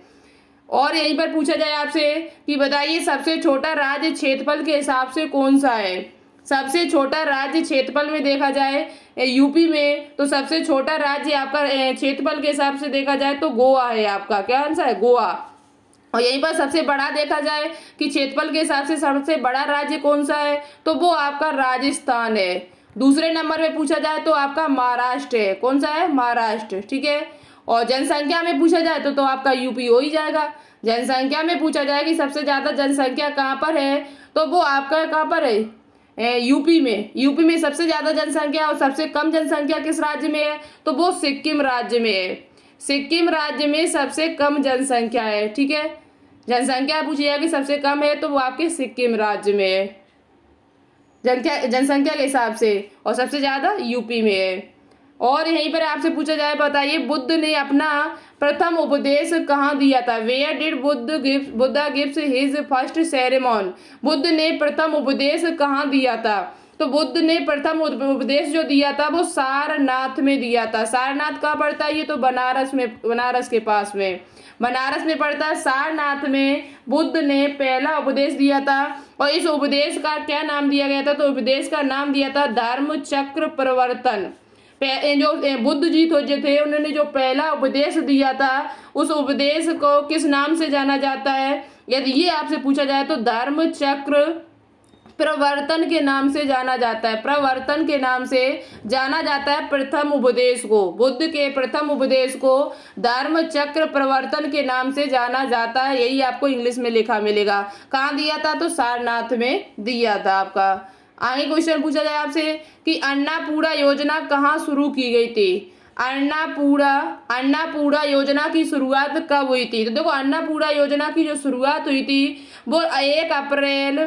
और यहीं पर पूछा जाए आपसे कि बताइए सबसे छोटा राज्य क्षेत्रफल के हिसाब से कौन सा है। सबसे छोटा राज्य क्षेत्रफल में देखा जाए यूपी में, तो सबसे छोटा राज्य आपका क्षेत्रफल के हिसाब से देखा जाए तो गोवा है आपका। क्या आंसर है, गोवा। और यहीं पर सबसे बड़ा देखा जाए कि क्षेत्रफल के हिसाब से सबसे बड़ा राज्य कौन सा है, तो वो आपका राजस्थान है। दूसरे नंबर में पूछा जाए तो आपका महाराष्ट्र है। कौन सा है, महाराष्ट्र। ठीक है, और जनसंख्या में पूछा जाए तो आपका यूपी हो ही जाएगा। जनसंख्या में पूछा जाए कि सबसे ज्यादा जनसंख्या कहाँ पर है, तो वो आपका कहाँ पर है, यूपी में। यूपी में सबसे ज्यादा जनसंख्या और सबसे कम जनसंख्या किस राज्य में है, तो वो सिक्किम राज्य में है। सिक्किम राज्य में सबसे कम जनसंख्या है। ठीक है, जनसंख्या पूछी जाए कि सबसे कम है तो वो आपके सिक्किम राज्य में है जनसंख्या के हिसाब से, और सबसे ज्यादा यूपी में है। और यहीं पर आपसे पूछा जाए, बताइए बुद्ध ने अपना प्रथम उपदेश कहाँ दिया था, where did Buddha gives his first sermon. Buddha ने प्रथम उपदेश कहाँ दिया था, तो बुद्ध ने प्रथम उपदेश जो दिया था वो सारनाथ में दिया था। सारनाथ कहाँ पड़ता है, ये तो बनारस में, बनारस के पास में, बनारस में पड़ता है। सारनाथ में बुद्ध ने पहला उपदेश दिया था, और इस उपदेश का क्या नाम दिया गया था, तो उपदेश का नाम दिया था धर्म चक्र प्रवर्तन। जो बुद्ध जी थे उन्होंने जो पहला उपदेश दिया था उस उपदेश को किस नाम से जाना जाता है, यदि ये आपसे पूछा जाए तो धर्म चक्र प्रवर्तन के नाम से जाना जाता है, प्रवर्तन के नाम से जाना जाता है प्रथम उपदेश को, बुद्ध के प्रथम उपदेश को धर्म चक्र प्रवर्तन के नाम से जाना जाता है। यही आपको इंग्लिश में लिखा मिलेगा। कहाँ दिया था? तो सारनाथ में दिया था आपका। आगे क्वेश्चन पूछा जाए आपसे कि अन्नपूर्णा योजना कहाँ शुरू की गई थी? अन्नपूर्णा योजना की शुरुआत कब हुई थी? तो देखो, अन्नपूर्णा योजना की जो शुरुआत हुई थी वो 1 अप्रैल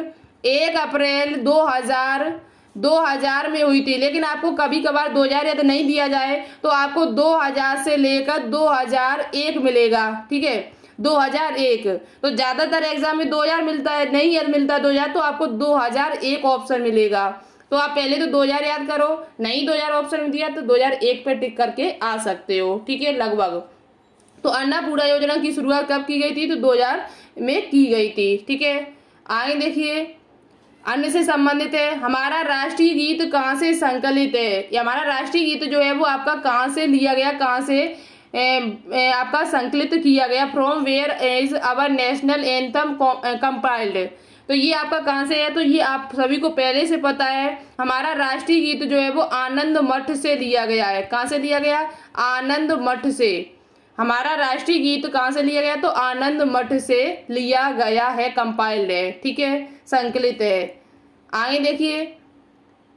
2000 में हुई थी। लेकिन आपको कभी कभार 2000 यदि नहीं दिया जाए तो आपको 2000 से लेकर 2001 मिलेगा। ठीक है, 2001। तो ज्यादातर एग्जाम में 2000 मिलता है, नहीं यदि मिलता है 2000 तो आपको 2001 ऑप्शन मिलेगा। तो आप पहले तो 2000 याद करो, नहीं 2000 ऑप्शन में दिया तो 2001 पे टिक करके आ सकते हो। ठीक है, लगभग। तो अन्नपूर्णा योजना की शुरुआत कब की गई थी? तो 2000 में की गई थी। ठीक है, आगे देखिए, अन्य से संबंधित है, हमारा राष्ट्रीय गीत कहाँ से संकलित है? या हमारा राष्ट्रीय गीत जो है वो आपका कहाँ से लिया गया, कहाँ से आपका संकलित किया गया? From where is our national anthem compiled? तो ये आपका कहाँ से है? तो ये आप सभी को पहले से पता है, हमारा राष्ट्रीय गीत जो है वो आनंद मठ से लिया गया है। कहाँ से लिया गया? आनंद मठ से। हमारा राष्ट्रीय गीत कहाँ से लिया गया? तो आनंद मठ से लिया गया है, कंपाइल्ड है। ठीक है, संकलित है। आगे देखिए,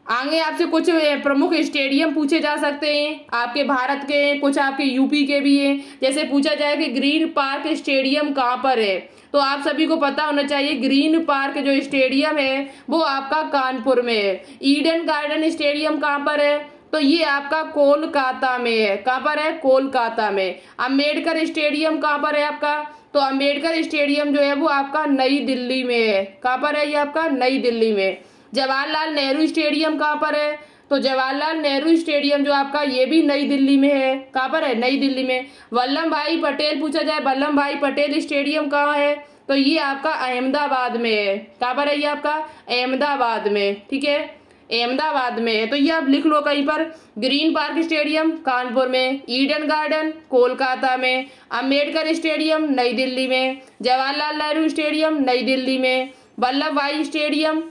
आगे आपसे कुछ प्रमुख स्टेडियम पूछे जा सकते हैं, आपके भारत के, कुछ आपके यूपी के भी हैं। जैसे पूछा जाए कि ग्रीन पार्क स्टेडियम कहाँ पर है? तो आप सभी को पता होना चाहिए, ग्रीन पार्क जो स्टेडियम है वो आपका कानपुर में है। ईडन गार्डन स्टेडियम कहाँ पर है? तो ये आपका कोलकाता में है। कहाँ पर है? कोलकाता में। अम्बेडकर स्टेडियम कहाँ पर है आपका? तो अम्बेडकर स्टेडियम जो है वो आपका नई दिल्ली में है। कहाँ पर है? ये आपका नई दिल्ली में। जवाहरलाल नेहरू स्टेडियम कहाँ पर है? तो जवाहरलाल नेहरू स्टेडियम जो आपका ये भी नई दिल्ली में है। कहाँ पर है? नई दिल्ली में। वल्लभ भाई पटेल पूछा जाए, वल्लभ भाई पटेल स्टेडियम कहाँ है? तो ये आपका अहमदाबाद में है। कहाँ पर है? ये आपका अहमदाबाद में। ठीक है, अहमदाबाद में है। तो ये आप लिख लो कहीं पर, ग्रीन पार्क स्टेडियम कानपुर में, ईडन गार्डन कोलकाता में, अम्बेडकर स्टेडियम नई दिल्ली में, जवाहरलाल नेहरू स्टेडियम नई दिल्ली में, वल्लभ भाई स्टेडियम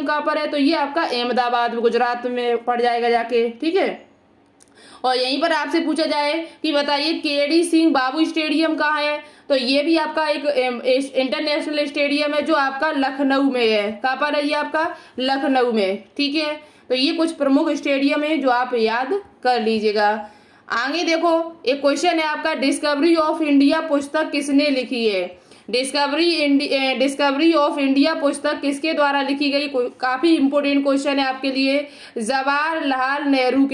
कहाँ पर है? तो ये आपका अहमदाबाद में, गुजरात में पड़ जाएगा जाके। ठीक है, और यहीं पर आपसे पूछा जाए कि बताइए केडी सिंह बाबू स्टेडियम कहाँ है? तो ये भी आपका एक इंटरनेशनल स्टेडियम है जो आपका लखनऊ में है। कहाँ पर है? ये आपका लखनऊ में। ठीक है, तो ये कुछ प्रमुख स्टेडियम है जो आप याद कर लीजिएगा। आगे देखो, एक क्वेश्चन है आपका, डिस्कवरी ऑफ इंडिया पुस्तक किसने लिखी है? डिस्कवरी ऑफ इंडिया पुस्तक किसके द्वारा लिखी गई? काफी इंपोर्टेंट क्वेश्चन है आपके लिए। जवाहरलाल नेहरू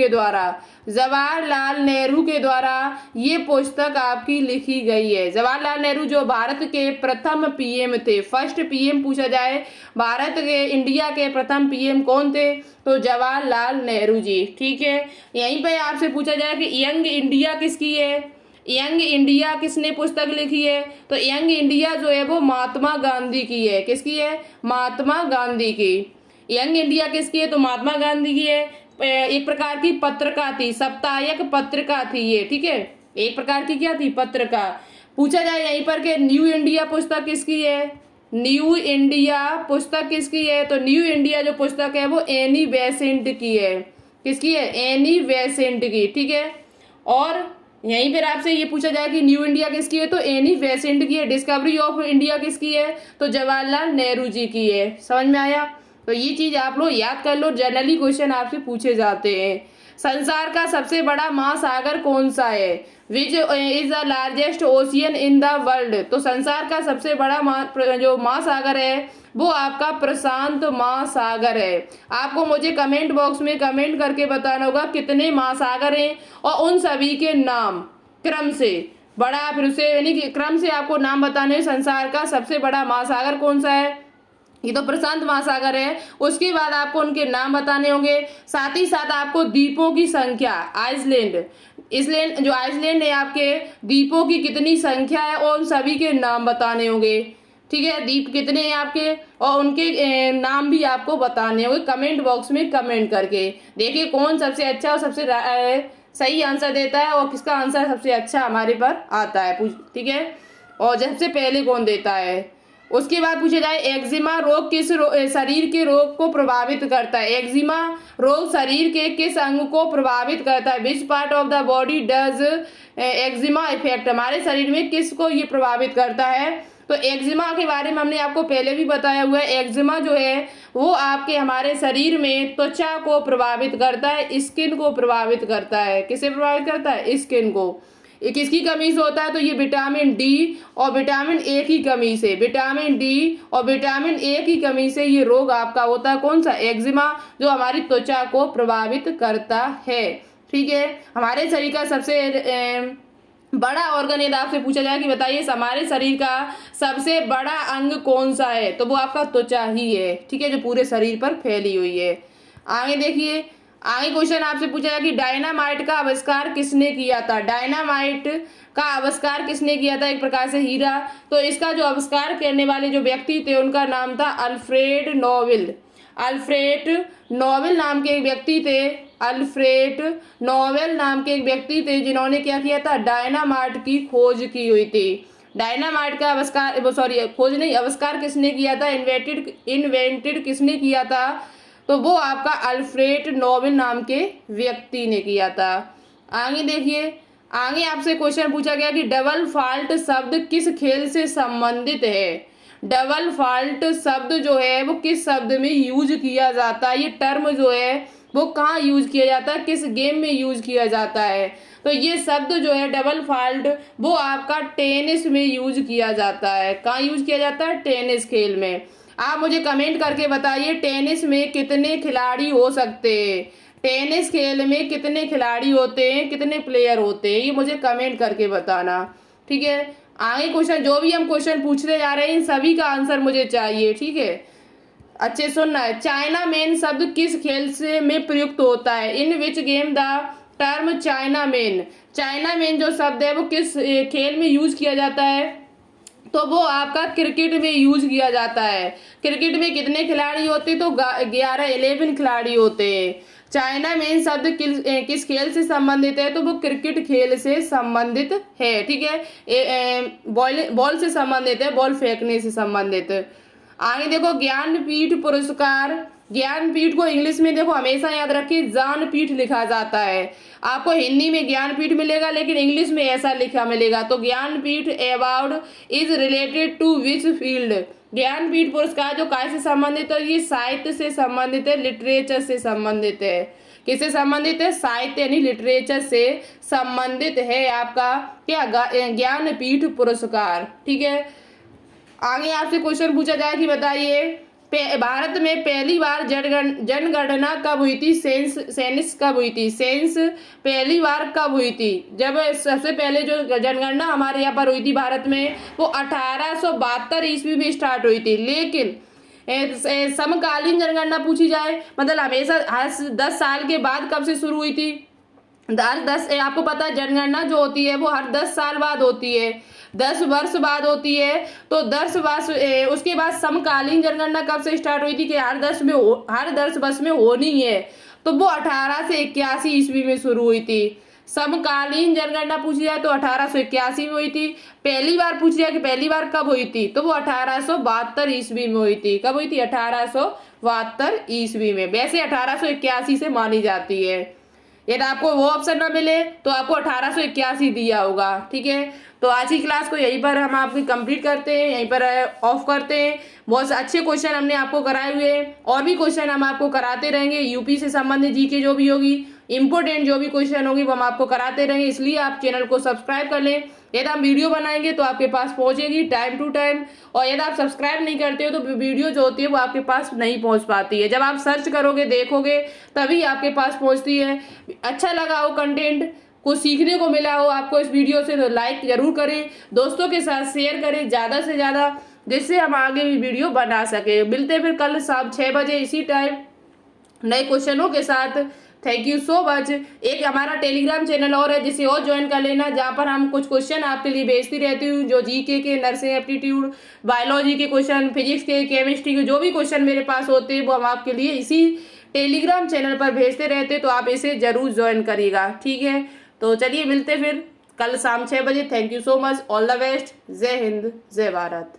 के द्वारा ये पुस्तक आपकी लिखी गई है। जवाहरलाल नेहरू जो भारत के प्रथम पीएम थे, फर्स्ट पीएम पूछा जाए, भारत के, इंडिया के प्रथम पीएम कौन थे? तो जवाहरलाल नेहरू जी। ठीक है, यहीं पे आपसे पूछा जाए कि यंग इंडिया किसकी है? यंग इंडिया किसने पुस्तक लिखी है? तो यंग इंडिया जो है वो महात्मा गांधी की है। किसकी है? महात्मा गांधी की। यंग इंडिया किसकी है? तो महात्मा गांधी की है। एक प्रकार की पत्रिका थी, साप्ताहिक पत्रिका थी ये। ठीक है, एक प्रकार की क्या थी? पत्रिका। पूछा जाए यहीं पर कि न्यू इंडिया पुस्तक किसकी है? न्यू इंडिया पुस्तक किसकी है? तो न्यू इंडिया जो पुस्तक है वो एनी बेसेंट की है। किसकी है? एनी बेसेंट की। ठीक है, और यहीं पर आपसे ये पूछा जाए कि न्यू इंडिया किसकी है? तो एनी बेसेंट की है। डिस्कवरी ऑफ इंडिया किसकी है? तो जवाहरलाल नेहरू जी की है। समझ में आया? तो ये चीज आप लोग याद कर लो, जनरली क्वेश्चन आपसे पूछे जाते हैं। संसार का सबसे बड़ा महासागर कौन सा है? Which is the largest ocean in the world? तो संसार का सबसे बड़ा जो महासागर है वो आपका प्रशांत महासागर है। आपको मुझे कमेंट बॉक्स में कमेंट करके बताना होगा कितने महासागर हैं और उन सभी के नाम क्रम से, बड़ा फिर से यानी कि क्रम से आपको नाम बताने। संसार का सबसे बड़ा महासागर कौन सा है? ये तो प्रशांत महासागर है। उसके बाद आपको उनके नाम बताने होंगे, साथ ही साथ आपको द्वीपों की संख्या, आइसलैंड जो आइसलैंड है आपके, द्वीपों की कितनी संख्या है और उन सभी के नाम बताने होंगे। ठीक है, द्वीप कितने हैं आपके और उनके नाम भी आपको बताने होंगे कमेंट बॉक्स में कमेंट करके। देखिए कौन सबसे अच्छा और सबसे सही आंसर देता है और किसका आंसर सबसे अच्छा हमारे पर आता है। ठीक है, और सबसे पहले कौन देता है। उसके बाद पूछा जाए एक्जिमा रोग किस शरीर के रोग को प्रभावित करता है। एक्जिमा रोग शरीर के किस अंग को प्रभावित करता है। Which part of the body does eczema effect, हमारे शरीर में किसको ये प्रभावित करता है। तो एक्जिमा के बारे में हमने आपको पहले भी बताया हुआ है। एक्जिमा जो है वो आपके हमारे शरीर में त्वचा को प्रभावित करता है, स्किन को प्रभावित करता है। किसे प्रभावित करता है? स्किन को। ये किसकी कमी से होता है? तो ये विटामिन डी और विटामिन ए की कमी से, विटामिन डी और विटामिन ए की कमी से ये रोग आपका होता है। कौन सा? एक्जिमा, जो हमारी त्वचा को प्रभावित करता है। ठीक है, हमारे शरीर का सबसे बड़ा ऑर्गन यदि आपसे पूछा जाए कि बताइए हमारे शरीर का सबसे बड़ा अंग कौन सा है, तो वो आपका त्वचा ही है। ठीक है, जो पूरे शरीर पर फैली हुई है। आगे देखिए, आगे क्वेश्चन आपसे पूछा जाए कि डायनामाइट का आविष्कार किसने किया था। डायनामाइट का आविष्कार किसने किया था? एक प्रकार से हीरा। तो इसका जो आविष्कार करने वाले जो व्यक्ति थे उनका नाम था अल्फ्रेड नोबेल। अल्फ्रेड नोबेल नाम के एक व्यक्ति थे। अल्फ्रेड नोबेल नाम के एक व्यक्ति थे जिन्होंने क्या किया था? डायनामाइट की खोज की हुई थी। डायनामाइट का आविष्कार, खोज नहीं, आविष्कार किसने किया था? इन्वेंटेड किसने किया था? तो वो आपका अल्फ्रेड नोबेल नाम के व्यक्ति ने किया था। आगे देखिए, आगे आपसे क्वेश्चन पूछा गया कि डबल फॉल्ट शब्द किस खेल से संबंधित है। डबल फॉल्ट शब्द जो है वो किस शब्द में यूज किया जाता है, ये टर्म जो है वो कहाँ यूज किया जाता है, किस गेम में यूज किया जाता है। तो ये शब्द जो है डबल फॉल्ट वो आपका टेनिस में यूज किया जाता है। कहाँ यूज किया जाता है? टेनिस खेल में। आप मुझे कमेंट करके बताइए टेनिस में कितने खिलाड़ी हो सकते हैं। टेनिस खेल में कितने खिलाड़ी होते हैं, कितने प्लेयर होते हैं, ये मुझे कमेंट करके बताना। ठीक है, आगे क्वेश्चन, जो भी हम क्वेश्चन पूछते जा रहे हैं इन सभी का आंसर मुझे चाहिए। ठीक है, अच्छे सुनना है। चाइना मैन शब्द किस खेल से में प्रयुक्त होता है। In which game the term China man. China man जो शब्द है वो किस खेल में यूज किया जाता है? तो वो आपका क्रिकेट में यूज किया जाता है। क्रिकेट में कितने खिलाड़ी होते हैं? तो 11 खिलाड़ी होते हैं। चाइना मैन शब्द किस खेल से संबंधित है? तो वो क्रिकेट खेल से संबंधित है। ठीक है, बॉल से संबंधित है, बॉल फेंकने से संबंधित। आगे देखो, ज्ञानपीठ पुरस्कार। ज्ञानपीठ को इंग्लिश में देखो हमेशा याद रखिए ज्ञानपीठ लिखा जाता है। आपको हिंदी में ज्ञानपीठ मिलेगा लेकिन इंग्लिश में ऐसा लिखा मिलेगा। तो Jnanpith award is related to which field. Jnanpith पुरस्कार जो काय से संबंधित है? ये साहित्य से संबंधित है, लिटरेचर से संबंधित है। किससे संबंधित है? साहित्य यानी लिटरेचर से संबंधित है आपका क्या? ज्ञानपीठ पुरस्कार। ठीक है, आगे आपसे क्वेश्चन पूछा जाए कि बताइए भारत में पहली बार जनगणना कब हुई थी? सेंस कब हुई थी? सेंस पहली बार कब हुई थी? जब सबसे पहले जो जनगणना हमारे यहाँ पर हुई थी भारत में वो 1872 ईस्वी में स्टार्ट हुई थी। लेकिन समकालीन जनगणना पूछी जाए, मतलब हमेशा हर 10 साल के बाद कब से शुरू हुई थी? आपको पता है जनगणना जो होती है वो हर 10 साल बाद होती है, 10 वर्ष बाद होती है। तो 10 वर्ष उसके बाद समकालीन जनगणना कब से स्टार्ट हुई थी कि हर 10 वर्ष में होनी है, तो वो 1881 ईस्वी में शुरू हुई थी। समकालीन जनगणना पूछी जाए तो 1881 में हुई थी। पहली बार पूछी जाए कि पहली बार कब हुई थी, तो वो 1872 ईस्वी में हुई थी। कब हुई थी? 1872 ईस्वी में। वैसे 1881 से मानी जाती है। यदि आपको वो ऑप्शन ना मिले तो आपको 1881 दिया होगा। ठीक है, तो आज की क्लास को यहीं पर हम आपकी कंप्लीट करते हैं, यहीं पर ऑफ करते हैं। बहुत अच्छे क्वेश्चन हमने आपको कराए हुए हैं, और भी क्वेश्चन हम आपको कराते रहेंगे। यूपी से संबंधित जीके जो भी होगी, इंपोर्टेंट जो भी क्वेश्चन होगी वो हम आपको कराते रहेंगे। इसलिए आप चैनल को सब्सक्राइब कर लें। यदि हम वीडियो बनाएंगे तो आपके पास पहुंचेगी टाइम टू टाइम, और यदि आप सब्सक्राइब नहीं करते हो तो वीडियो जो होती है वो आपके पास नहीं पहुंच पाती है। जब आप सर्च करोगे, देखोगे, तभी आपके पास पहुंचती है। अच्छा लगा हो, कंटेंट कुछ सीखने को मिला हो आपको इस वीडियो से, तो लाइक जरूर करें, दोस्तों के साथ शेयर करें ज़्यादा से ज़्यादा, जिससे हम आगे भी वीडियो बना सके। मिलते हैं फिर कल शाम 6 बजे इसी टाइम नए क्वेश्चनों के साथ। Thank you so much. एक हमारा टेलीग्राम चैनल और है जिसे और ज्वाइन कर लेना, जहाँ पर हम कुछ क्वेश्चन आपके लिए भेजती रहती हूँ, जो जीके के, नर्सिंग एप्टीट्यूड, बायोलॉजी के क्वेश्चन, फिजिक्स के, केमिस्ट्री के, जो भी क्वेश्चन मेरे पास होते हैं वो हम आपके लिए इसी टेलीग्राम चैनल पर भेजते रहते हैं। तो आप इसे जरूर ज्वाइन करिएगा। ठीक है, तो चलिए मिलते फिर कल शाम 6 बजे। Thank you so much. All the best. जय हिंद, जय भारत।